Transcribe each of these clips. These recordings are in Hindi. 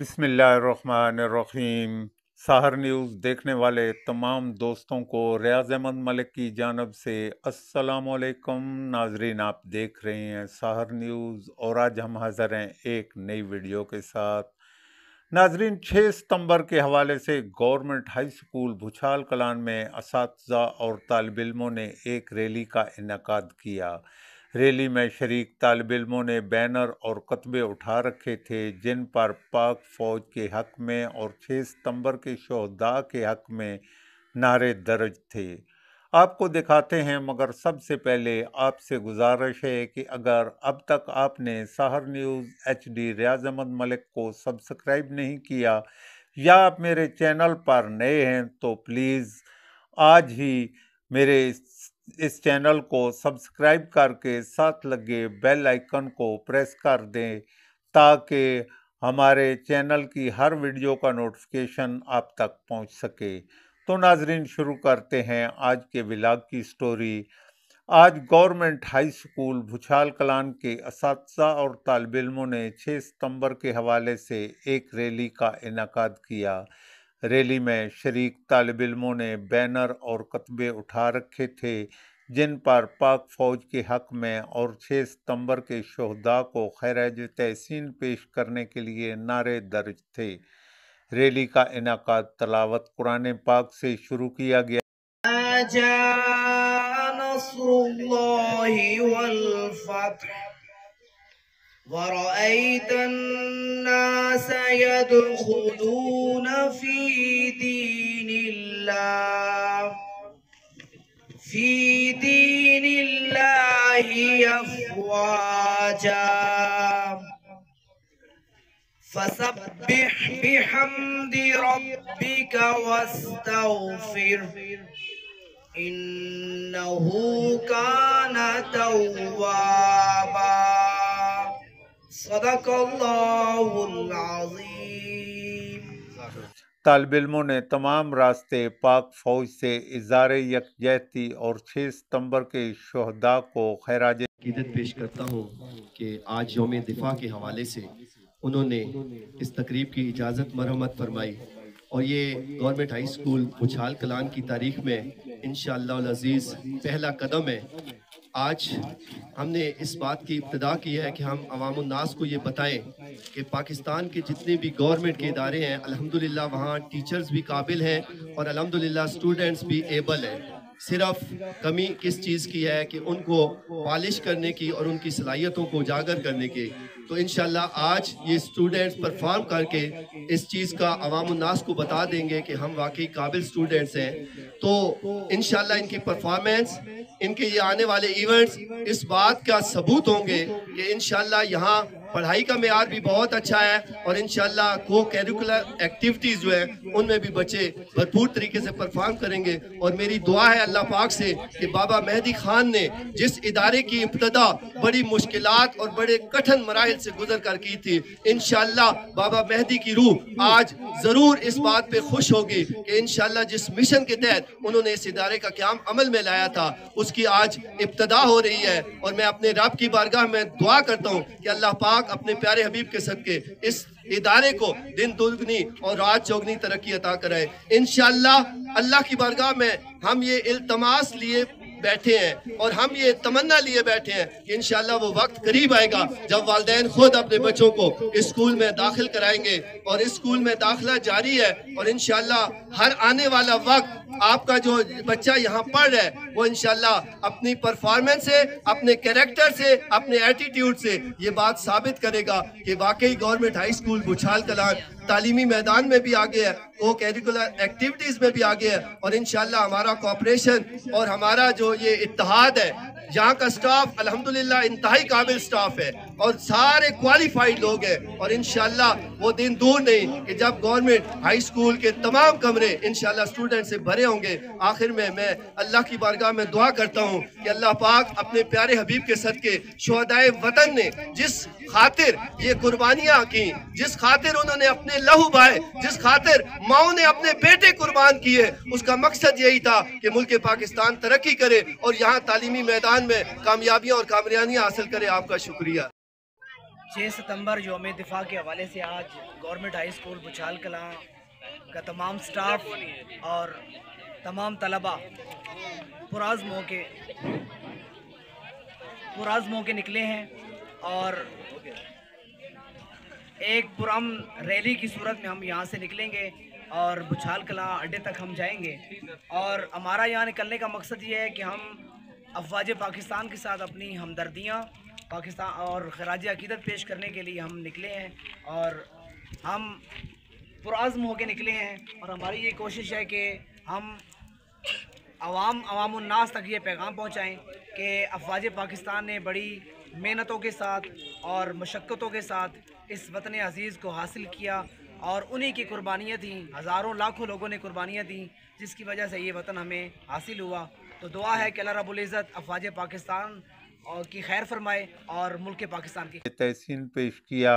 बिस्मिल्लाहिर्रहमानिर्रहीम। साहर न्यूज़ देखने वाले तमाम दोस्तों को रियाज अहमद मलिक की जानब से अस्सलामुअलैकुम। नाजरीन, आप देख रहे हैं साहर न्यूज़ और आज हम हाज़िर हैं एक नई वीडियो के साथ। नाजरीन, 6 सितंबर के हवाले से गवर्नमेंट हाई स्कूल भुछाल कलान में असातिज़ा और तालिब इल्मों ने एक रैली का इनेकाद किया। रैली में शरीक तालिब इल्मों ने बैनर और कतबे उठा रखे थे जिन पर पाक फौज के हक में और 6 सितंबर के शहदा के हक में नारे दर्ज थे। आपको दिखाते हैं, मगर सबसे पहले आपसे गुजारिश है कि अगर अब तक आपने साहर न्यूज़ HD रियाज अहमद मलिक को सब्सक्राइब नहीं किया या आप मेरे चैनल पर नए हैं तो प्लीज़ आज ही मेरे इस चैनल को सब्सक्राइब करके साथ लगे बेल आइकन को प्रेस कर दें ताकि हमारे चैनल की हर वीडियो का नोटिफिकेशन आप तक पहुंच सके। तो नाजरीन, शुरू करते हैं आज के व्लॉग की स्टोरी। आज गवर्नमेंट हाई स्कूल भुछाल कलान के असातिज़ा और तालिब इल्मों ने 6 सितंबर के हवाले से एक रैली का इनेकाद किया। रैली में शरीक तालिब इल्मों ने बैनर और कतबे उठा रखे थे जिन पर पाक फौज के हक में और 6 सितंबर के शहदा को खैराज तहसीन पेश करने के लिए नारे दर्ज थे। रैली का इनेकाद तलावत कुरान पाक से शुरू किया गया। वरअयत अन्नास यदखुलून फी दीनिल्लाहि अफ़वाजा फसब्बिह बिहम्दि रब्बिका वस्तग़फिर इन्नहु काना तव्वाबा। सदक़ल्लाहुल अज़ीम। तालिब इल्मों ने तमाम रास्ते पाक फौज से इज़हार यकजहती और 6 सितंबर के शहदा को खैराज अक़ीदत पेश करता हूँ कि आज यौम दिफा के हवाले से उन्होंने इस तकरीब की इजाज़त मरहमत फरमाई और ये गवर्नमेंट हाई स्कूल भुछाल कलान की तारीख में इंशाअल्लाह अज़ीज़ पहला कदम है। आज हमने इस बात की इब्तिदा की है कि हम अवामुन नास को ये बताएं कि पाकिस्तान के जितने भी गवर्नमेंट के इदारे हैं अल्हम्दुलिल्लाह वहाँ टीचर्स भी काबिल हैं और अल्हम्दुलिल्लाह स्टूडेंट्स भी एबल हैं। सिर्फ कमी किस चीज़ की है कि उनको पॉलिश करने की और उनकी सलाहियतों को उजागर करने की। तो इंशाल्लाह आज ये स्टूडेंट्स परफॉर्म करके इस चीज़ का अवामुन नास को बता देंगे कि हम वाकई काबिल स्टूडेंट्स हैं। तो इंशाल्लाह इनकी परफॉर्मेंस, इनके ये आने वाले इवेंट्स इस बात का सबूत होंगे कि इंशाल्लाह यहाँ पढ़ाई का मेयार भी बहुत अच्छा है और इंशाल्लाह को करिकुलर एक्टिविटीज़ जो है उनमें भी बच्चे भरपूर तरीके से परफॉर्म करेंगे। और मेरी दुआ है अल्लाह पाक से कि बाबा मेहदी खान ने जिस इदारे की इब्तिदा बड़ी मुश्किलात और बड़े कठिन मराहिल से गुजर कर की थी, इंशाल्लाह बाबा मेहदी की रूह आज ज़रूर इस बात पे खुश होगी कि इंशाल्लाह जिस मिशन के तहत उन्होंने इस इदारे का क़याम अमल में लाया था उसकी आज इब्तिदा हो रही है। और मैं अपने रब की बारगाह में दुआ करता हूँ कि अल्लाह पाक अपने प्यारे हबीब के सदके इस इदारे को दिन दुगनी और रात चौगनी तरक्की अता कराए। इंशाअल्लाह अल्लाह की बारगाह में हम ये इल्तमास लिए बैठे हैं और हम ये तमन्ना लिए बैठे हैं कि इंशाअल्लाह वो वक्त करीब आएगा जब वालिदैन खुद अपने बच्चों को इस स्कूल में दाखिल कराएंगे और इस स्कूल में दाखिला जारी है। और इंशाअल्लाह हर आने वाला वक्त आपका जो बच्चा यहाँ पढ़ रहा है वो इंशाअल्लाह अपनी परफॉर्मेंस से, अपने कैरेक्टर से, अपने एटीट्यूड से ये बात साबित करेगा कि वाकई गवर्नमेंट हाई स्कूल भुछाल कलान तालीमी मैदान में भी आगे है, वो करिकुलर एक्टिविटीज़ में भी आगे है। और इंशाअल्लाह हमारा कोऑपरेशन और हमारा जो ये इत्तेहाद है, यहाँ का स्टाफ अल्हम्दुलिल्लाह इंतहाई काबिल स्टाफ है और सारे क्वालिफाइड लोग हैं। और इंशाअल्लाह वो दिन दूर नहीं कि जब गवर्नमेंट हाई स्कूल के तमाम कमरे इंशाअल्लाह स्टूडेंट से भरे होंगे। आखिर में मैं अल्लाह की बारगाह में दुआ करता हूँ कि अल्लाह पाक अपने प्यारे हबीब के सदके शुहदाए वतन ने जिस खातिर ये कुर्बानियाँ की, जिस खातिर उन्होंने अपने लहू बहाए, जिस खातिर माओ ने अपने बेटे कुर्बान किए, उसका मकसद यही था कि मुल्क पाकिस्तान तरक्की करे और यहाँ तालीमी मैदान में कामयाबियाँ और कामयाबियाँ हासिल करे। आपका शुक्रिया। 6 सितंबर यौम दिफा के हवाले से आज गवर्नमेंट हाई स्कूल बुछाल कलां का तमाम स्टाफ और तमाम तलबा पुराज मौके निकले हैं और एक पुरअमन रैली की सूरत में हम यहाँ से निकलेंगे और बुछाल कलां अड्डे तक हम जाएंगे। और हमारा यहाँ निकलने का मकसद ये है कि हम अफवाज पाकिस्तान के साथ अपनी हमदर्दियाँ पाकिस्तान और खराज अकीदत पेश करने के लिए हम निकले हैं और हम पुराज़्म होके निकले हैं। और हमारी ये कोशिश है कि हम अवामुन्नास तक ये पैगाम पहुँचाएँ कि अफवाज पाकिस्तान ने बड़ी मेहनतों के साथ और मशक्क़तों के साथ इस वतन अज़ीज़ को हासिल किया और उन्हीं की कुर्बानियाँ थीं, हज़ारों लाखों लोगों ने कुर्बानियाँ दी जिसकी वजह से ये वतन हमें हासिल हुआ। तो दुआ है कि अल्लाह रब्बुल इज़्ज़त अफवाज पाकिस्तान और की खैर फरमाए और मुल्क पाकिस्तान की तहसीन पेश किया।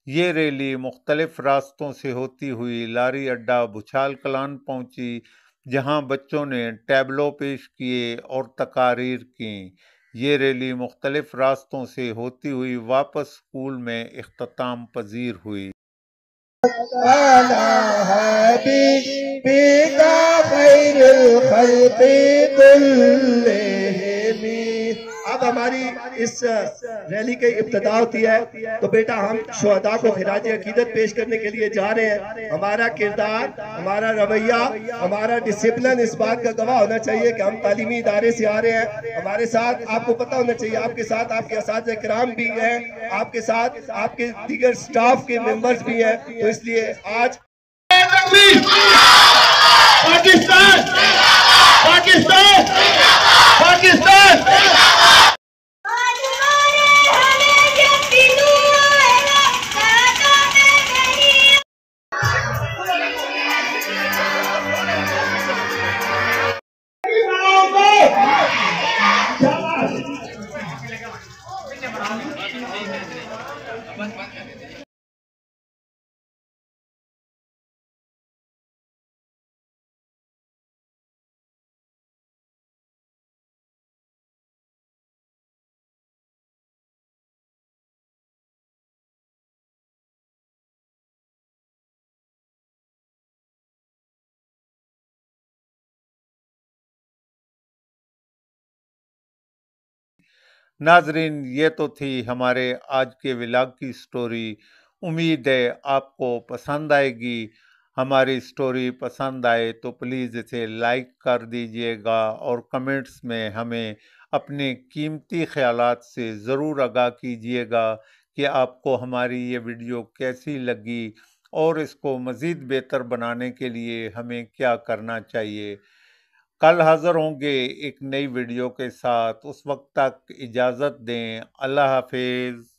ये रैली मुख्तलिफ रास्तों से होती हुई लारी अड्डा बुछाल कलान पहुंची, जहां बच्चों ने टैबलो पेश किए और तकारीर की। ये रैली मुख्तलिफ रास्तों से होती हुई वापस स्कूल में इख्तिताम पजीर हुई। अब हमारी इस रैली की इब्तिदा होती है तो बेटा हम शुहदा को खिराज अकीदत पेश करने के लिए जा रहे हैं। हमारा किरदार, हमारा रवैया, हमारा डिसिप्लिन इस बात का गवाह होना चाहिए कि हम तालीमी इदारे से आ रहे हैं। हमारे साथ आपको पता होना चाहिए, आपके साथ आपके असातिज़े किराम भी हैं, आपके साथ आपके दीगर स्टाफ के मेंबर्स भी हैं। तो इसलिए आज पाकिस्तान पाकिस्तान पाकिस्तान नाजरीन, ये तो थी हमारे आज के व्लॉग की स्टोरी। उम्मीद है आपको पसंद आएगी। हमारी स्टोरी पसंद आए तो प्लीज़ इसे लाइक कर दीजिएगा और कमेंट्स में हमें अपने कीमती ख्यालात से ज़रूर आगाह कीजिएगा कि आपको हमारी ये वीडियो कैसी लगी और इसको मज़ीद बेहतर बनाने के लिए हमें क्या करना चाहिए। कल हाज़िर होंगे एक नई वीडियो के साथ। उस वक्त तक इजाज़त दें। अल्लाह हाफ़िज़।